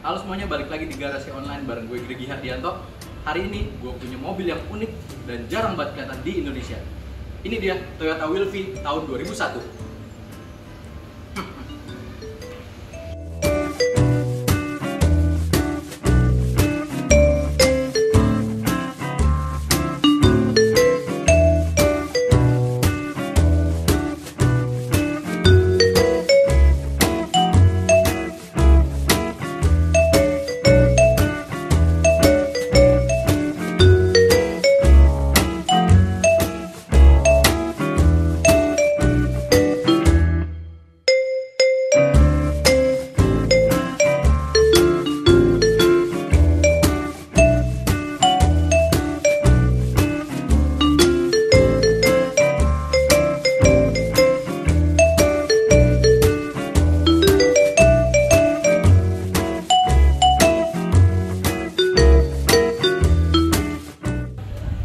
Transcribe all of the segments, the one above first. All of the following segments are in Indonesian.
Halo semuanya, balik lagi di Garasi Online bareng gue Gregi Hardianto. Hari ini gue punya mobil yang unik dan jarang banget kelihatan di Indonesia. Ini dia Toyota Wilphy tahun 2001.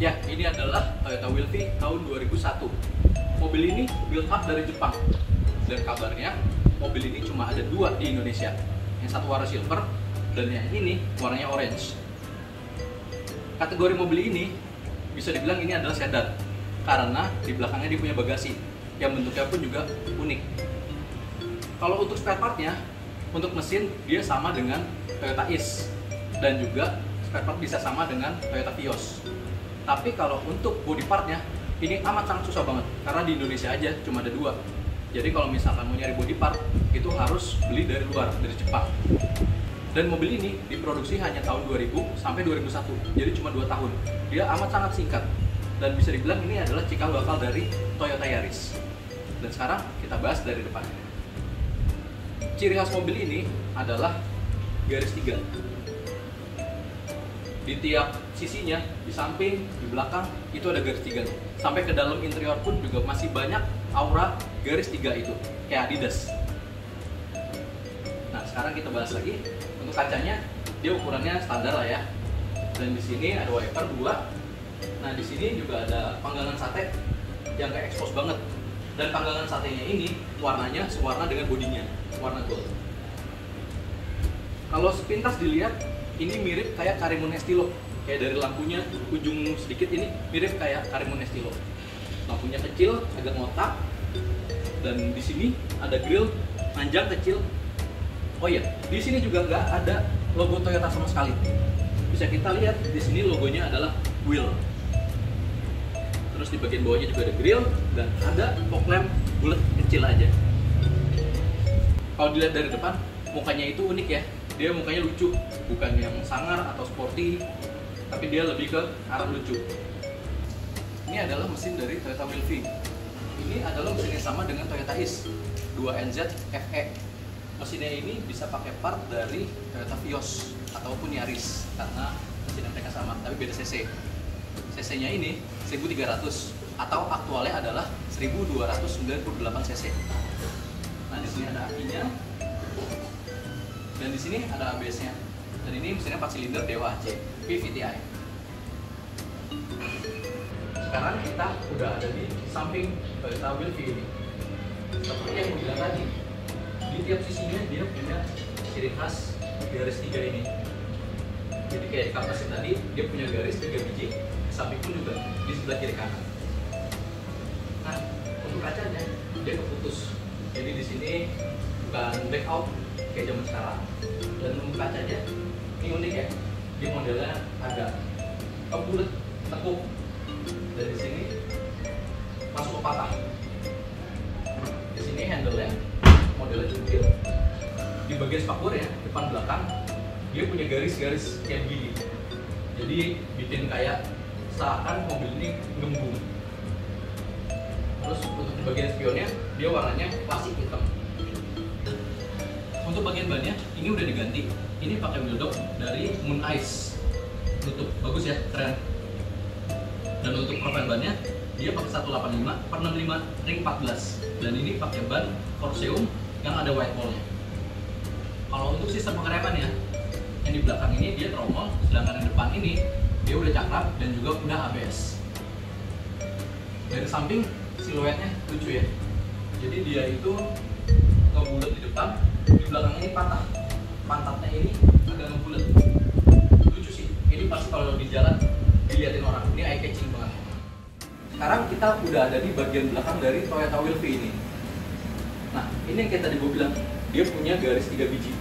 Ya, ini adalah Toyota Wilphy tahun 2001. Mobil ini build up dari Jepang. Dan kabarnya, mobil ini cuma ada dua di Indonesia. Yang satu warna silver, dan yang ini warnanya orange. Kategori mobil ini bisa dibilang ini adalah sedan, karena di belakangnya dia punya bagasi, yang bentuknya pun juga unik. Kalau untuk spare partnya, untuk mesin dia sama dengan Toyota Ace, dan juga spare part bisa sama dengan Toyota Vios. Tapi kalau untuk body partnya, ini amat sangat susah banget karena di Indonesia aja cuma ada dua. Jadi kalau misalkan mau nyari body part, itu harus beli dari luar, dari Jepang. Dan mobil ini diproduksi hanya tahun 2000 sampai 2001, jadi cuma 2 tahun. Dia amat sangat singkat dan bisa dibilang ini adalah cikal bakal dari Toyota Yaris. Dan sekarang kita bahas dari depan. Ciri khas mobil ini adalah garis 3. Di tiap sisinya, di samping, di belakang, itu ada garis 3 nih. Sampai ke dalam interior pun juga masih banyak aura garis 3 itu, kayak Adidas. Nah, sekarang kita bahas lagi. Untuk kacanya, dia ukurannya standar lah ya. Dan di sini ada wiper 2. Nah, di sini juga ada panggangan sate yang kayak expose banget. Dan panggangan satenya ini warnanya sewarna dengan bodinya, warna gold. Kalau sepintas dilihat, ini mirip kayak Karimun Estilo, kayak dari lampunya ujung sedikit ini mirip kayak Karimun Estilo. Lampunya kecil, agak ngotak, dan di sini ada grill panjang kecil. Oh iya, di sini juga nggak ada logo Toyota sama sekali. Bisa kita lihat di sini logonya adalah wheel. Terus di bagian bawahnya juga ada grill dan ada fog lamp bulat kecil aja. Kalau dilihat dari depan, mukanya itu unik ya. Dia mukanya lucu, bukan yang sangar atau sporty, tapi dia lebih ke arah lucu. Ini adalah mesin dari Toyota Wilphy. Ini adalah mesin yang sama dengan Toyota Ace 2NZ FE. Mesinnya ini bisa pakai part dari Toyota Vios ataupun Yaris, karena mesinnya mereka sama, tapi beda cc. Cc-nya ini 1300 atau aktualnya adalah 1298 cc. Nah, di sini ada akinya. Dan di sini ada ABS-nya. Dan ini mesinnya 4 silinder Dewa AC VVTi. Sekarang kita udah ada di samping Toyota Wilphy ini. Seperti yang gue bilang tadi, di tiap sisinya dia punya ciri khas garis 3 ini. Jadi kayak di kapasin tadi, dia punya garis 3 biji. Di samping pun juga di sebelah kiri kanan. Nah, untuk kacanya dia keputus. Jadi di sini bukan back out kayak zaman sekarang. Dan untuk kacanya ini unik ya, dia modelnya agak bulat, tekuk, dan di sini masuk ke patah. Di sini handle-nya modelnya cukil. Di bagian spakbor ya, depan belakang dia punya garis-garis kayak gini. Jadi bikin kayak seakan mobil ini ngembung. Terus untuk di bagian spionnya dia warnanya klasik hitam. Untuk bagian bannya ini udah diganti. Ini pakai wheel dog dari Moon Ice. Tutup bagus ya, keren. Dan untuk profil bannya dia pakai 185/65 ring 14. Dan ini pakai ban Corseum yang ada white wall-nya. Kalau untuk sistem pengeremannya, yang di belakang ini dia tromol, sedangkan yang depan ini dia udah cakram dan juga udah ABS. Dari samping siluetnya lucu ya. Jadi dia itu ngebulat di depan, di belakang ini patah. Pantatnya ini banget sih kalau di jalan diliatin orang. Ini eye catching banget. Sekarang kita udah ada di bagian belakang dari Toyota Wilphy ini. Nah, ini yang kayak tadi gue bilang, dia punya garis 3 biji.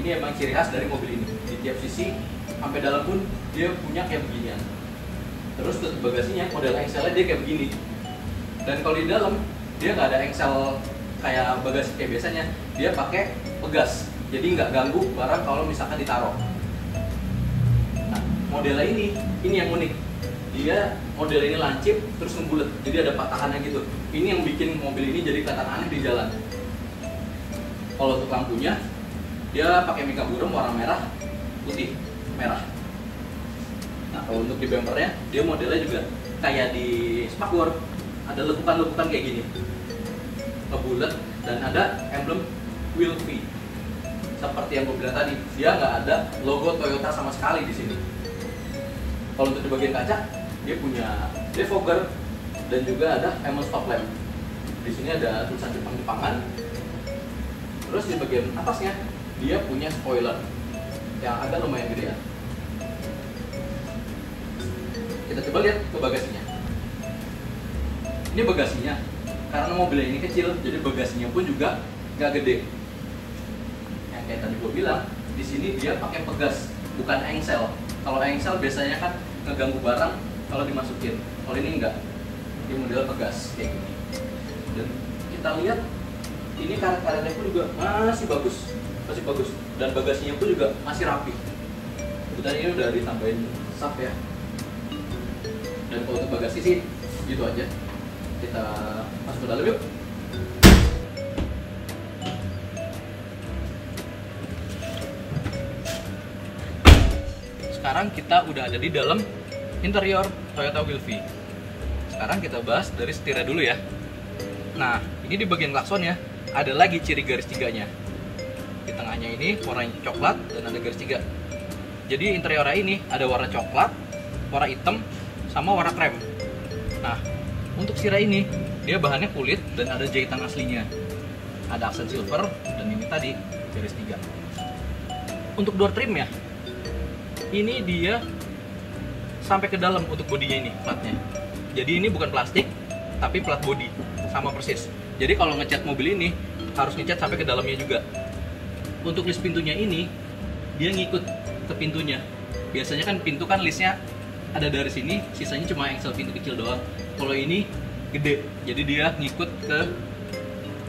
Ini emang ciri khas dari mobil ini. Di tiap sisi sampai dalam pun dia punya kayak beginian. Terus tutup bagasinya, model engselnya dia kayak begini. Dan kalau di dalam dia nggak ada engsel kayak bagasi kayak biasanya, dia pakai pegas. Jadi nggak ganggu barang kalau misalkan ditaruh. Nah, modelnya ini yang unik. Dia model ini lancip terus ngebulet, jadi ada patahannya gitu. Ini yang bikin mobil ini jadi kelihatan aneh di jalan. Kalau untuk lampunya, dia pakai mika burem warna merah, putih, merah. Nah, kalau untuk di bumpernya, dia modelnya juga kayak di Sparkworth, ada lekukan-lekukan kayak gini, ngebulet, dan ada emblem Wilphy. Seperti yang gue bilang tadi, dia nggak ada logo Toyota sama sekali di sini. Kalau untuk di bagian kaca, dia punya defogger dan juga ada hammer stop lamp. Di sini ada tulisan Jepang-Jepangan. Terus di bagian atasnya dia punya spoiler yang agak lumayan gede ya. Kita coba lihat ke bagasinya. Ini bagasinya, karena mobilnya ini kecil, jadi bagasinya pun juga nggak gede. Yang kayak tadi gue bilang, di sini dia pakai pegas, bukan engsel. Kalau engsel biasanya kan ngeganggu barang kalau dimasukin. Kalau ini enggak, dia model pegas kayak gini. Dan kita lihat ini karet-karetnya pun juga masih bagus, dan bagasinya pun juga masih rapi. Kebetulan ini udah ditambahin sap ya. Dan kalau untuk bagasi sih gitu aja. Kita masuk ke dalam yuk. Sekarang kita udah ada di dalam interior Toyota Wilphy. Sekarang kita bahas dari setirnya dulu ya. Nah, ini di bagian klakson ya, ada lagi ciri garis tiganya. Di tengahnya ini warna coklat dan ada garis 3. Jadi interiornya ini ada warna coklat, warna hitam, sama warna krem. Nah, untuk setirnya ini dia bahannya kulit dan ada jahitan aslinya. Ada aksen silver dan ini tadi garis 3. Untuk door trim ya, ini dia sampai ke dalam untuk bodinya ini, platnya. Jadi ini bukan plastik, tapi plat body, sama persis. Jadi kalau ngecat mobil ini, harus ngecat sampai ke dalamnya juga. Untuk list pintunya ini, dia ngikut ke pintunya. Biasanya kan pintu kan listnya ada dari sini, sisanya cuma engsel pintu kecil doang. Kalau ini gede, jadi dia ngikut ke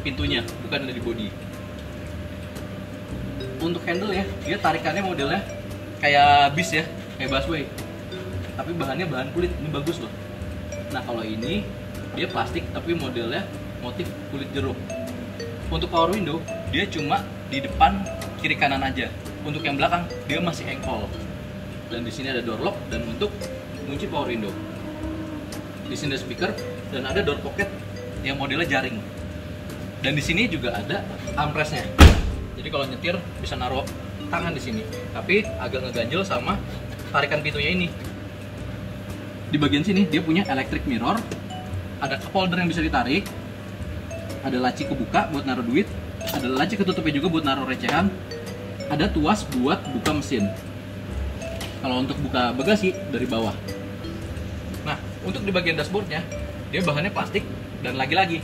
pintunya, bukan ada di body. Untuk handle ya, dia tarikannya modelnya kayak bis ya, kayak busway. Tapi bahannya bahan kulit, ini bagus loh. Nah kalau ini dia plastik tapi modelnya motif kulit jeruk. Untuk power window dia cuma di depan kiri kanan aja. Untuk yang belakang dia masih engkol. Dan di sini ada door lock dan untuk kunci power window. Di sini ada speaker dan ada door pocket yang modelnya jaring. Dan di sini juga ada armrestnya. Jadi kalau nyetir bisa naruh tangan di sini. Tapi agak ngeganjel sama tarikan pintunya ini. Di bagian sini dia punya electric mirror, ada cup holder yang bisa ditarik, ada laci kebuka buat naruh duit, ada laci ketutupnya juga buat naruh recehan, ada tuas buat buka mesin. Kalau untuk buka bagasi dari bawah. Nah, untuk di bagian dashboardnya dia bahannya plastik dan lagi-lagi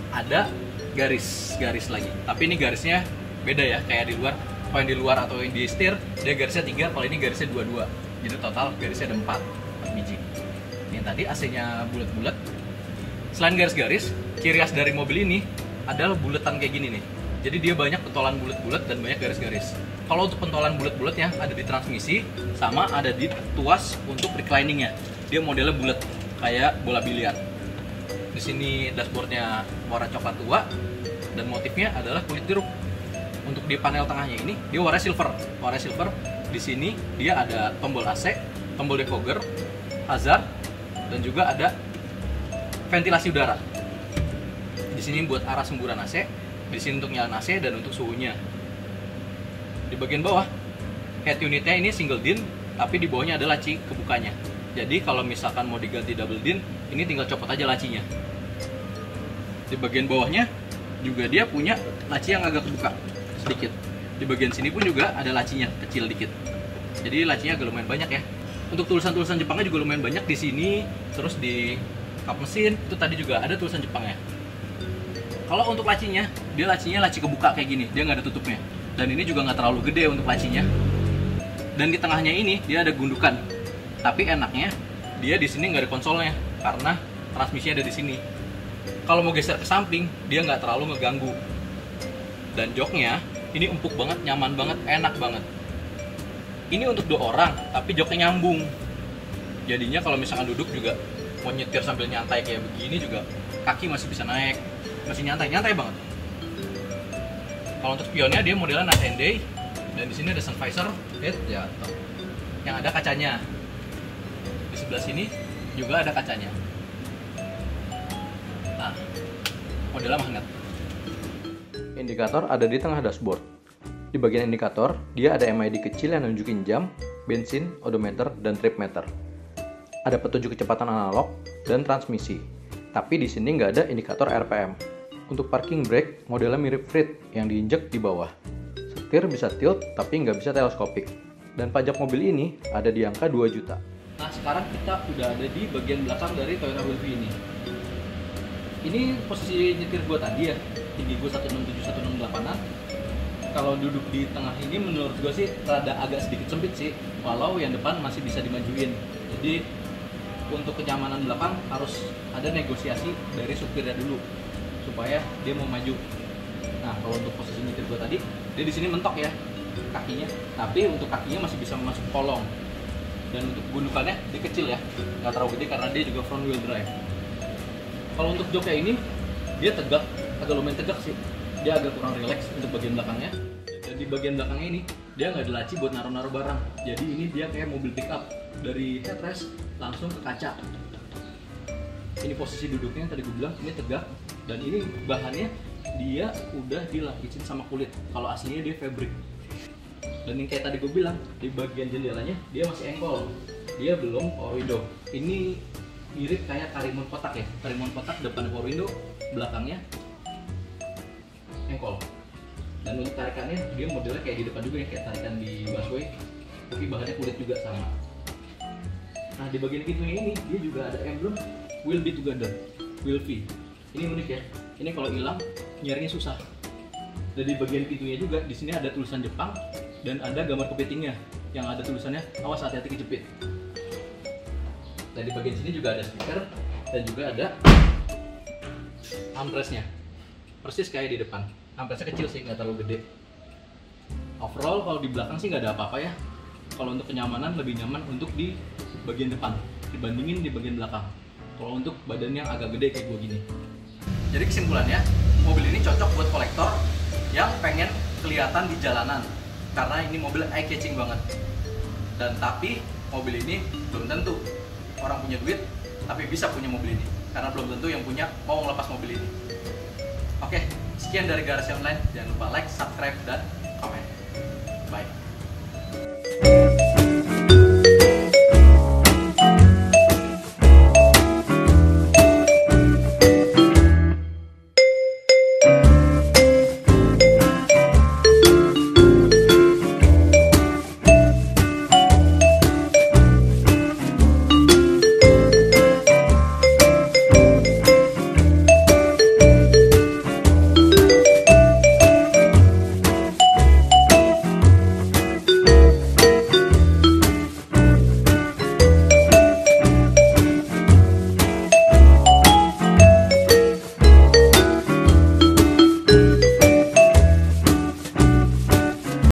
ada garis-garis lagi. Tapi ini garisnya beda ya, kayak di luar. Kalau yang di luar atau yang di setir dia garisnya 3, kalau ini garisnya 22. Jadi total garisnya ada 4 biji. Ini tadi AC-nya bulat-bulat. Selain garis-garis, ciri khas dari mobil ini adalah buletan kayak gini nih. Jadi dia banyak pentolan bulat-bulat dan banyak garis-garis. Kalau untuk pentolan bulat-bulatnya ada di transmisi sama ada di tuas untuk recliningnya. Dia modelnya bulat kayak bola biliar. Di sini dashboardnya warna coklat tua dan motifnya adalah kulit jeruk. Untuk di panel tengahnya ini dia warna silver. Warna silver. Di sini dia ada tombol AC, tombol defogger, hazard, dan juga ada ventilasi udara. Di sini buat arah semburan AC, di sini untuk nyalain AC dan untuk suhunya. Di bagian bawah, head unitnya ini single din, tapi di bawahnya ada laci kebukanya. Jadi kalau misalkan mau diganti double din, ini tinggal copot aja lacinya. Di bagian bawahnya juga dia punya laci yang agak kebuka sedikit. Di bagian sini pun juga ada lacinya, kecil dikit. Jadi lacinya agak lumayan banyak ya. Untuk tulisan-tulisan Jepangnya juga lumayan banyak di sini. Terus di kap mesin itu tadi juga ada tulisan Jepangnya. Kalau untuk lacinya, dia lacinya laci kebuka kayak gini, dia nggak ada tutupnya. Dan ini juga nggak terlalu gede untuk lacinya. Dan di tengahnya ini dia ada gundukan. Tapi enaknya dia di sini nggak ada konsolnya karena transmisinya ada di sini. Kalau mau geser ke samping, dia nggak terlalu ngeganggu. Dan joknya ini empuk banget, nyaman banget, enak banget. Ini untuk 2 orang, tapi joknya nyambung. Jadinya kalau misalkan duduk juga mau nyetir sambil nyantai kayak begini juga kaki masih bisa naik, masih nyantai banget. Kalau untuk spionnya dia modelnya night and day, dan di sini ada sun visor, head ya, yang ada kacanya. Di sebelah sini juga ada kacanya. Nah, modelnya magnet. Indikator ada di tengah dashboard. Di bagian indikator, dia ada MID kecil yang nunjukin jam, bensin, odometer, dan trip meter. Ada petunjuk kecepatan analog dan transmisi. Tapi di sini nggak ada indikator RPM. Untuk parking brake, modelnya mirip Freed yang diinjek di bawah. Setir bisa tilt, tapi nggak bisa teleskopik. Dan pajak mobil ini ada di angka 2 juta. Nah, sekarang kita udah ada di bagian belakang dari Toyota Wilfy ini. Ini posisi nyetir gue tadi ya, tinggi gue 167-168an. Kalau duduk di tengah ini menurut gue sih rada agak sedikit sempit sih, walau yang depan masih bisa dimajuin. Jadi untuk kenyamanan belakang harus ada negosiasi dari supirnya dulu supaya dia mau maju. Nah, kalau untuk posisi nyetir gue tadi, dia di sini mentok ya kakinya, tapi untuk kakinya masih bisa masuk kolong. Dan untuk gundukannya dia kecil ya, nggak terlalu gede karena dia juga front wheel drive. Kalau untuk joknya ini dia tegak, agak lumayan tegak sih. Dia agak kurang rileks untuk bagian belakangnya. Dan di bagian belakangnya ini dia nggak ada laci buat naruh-naruh barang. Jadi ini dia kayak mobil pickup, dari headrest langsung ke kaca. Ini posisi duduknya yang tadi gue bilang ini tegak, dan ini bahannya dia udah dilapisin sama kulit. Kalau aslinya dia fabric. Dan yang kayak tadi gue bilang, di bagian jendelanya dia masih engkol, dia belum power window. Ini mirip kayak Karimun kotak ya, Karimun kotak depan power window, belakangnya engkol. Dan untuk tarikannya dia modelnya kayak di depan juga ya, kayak tarikan di busway, tapi bahannya kulit juga sama. Nah, di bagian pintunya ini dia juga ada emblem Will Be Together, Wilfy. Ini unik ya, ini kalau hilang nyarinya susah. Dan di bagian pintunya juga di sini ada tulisan Jepang dan ada gambar kepitingnya yang ada tulisannya awas hati-hati kejepit. Dan di bagian sini juga ada speaker dan juga ada armrestnya, persis kayak di depan. Armrestnya kecil sih, nggak terlalu gede. Overall kalau di belakang sih nggak ada apa-apa ya. Kalau untuk kenyamanan lebih nyaman untuk di bagian depan dibandingin di bagian belakang. Kalau untuk badan yang agak gede kayak gue gini. Jadi kesimpulannya, mobil ini cocok buat kolektor yang pengen kelihatan di jalanan karena ini mobil eye catching banget. Dan tapi mobil ini belum tentu orang punya duit tapi bisa punya mobil ini, karena belum tentu yang punya mau ngelepas mobil ini. Oke, sekian dari Garasi Online. Jangan lupa like, subscribe, dan komen. Bye.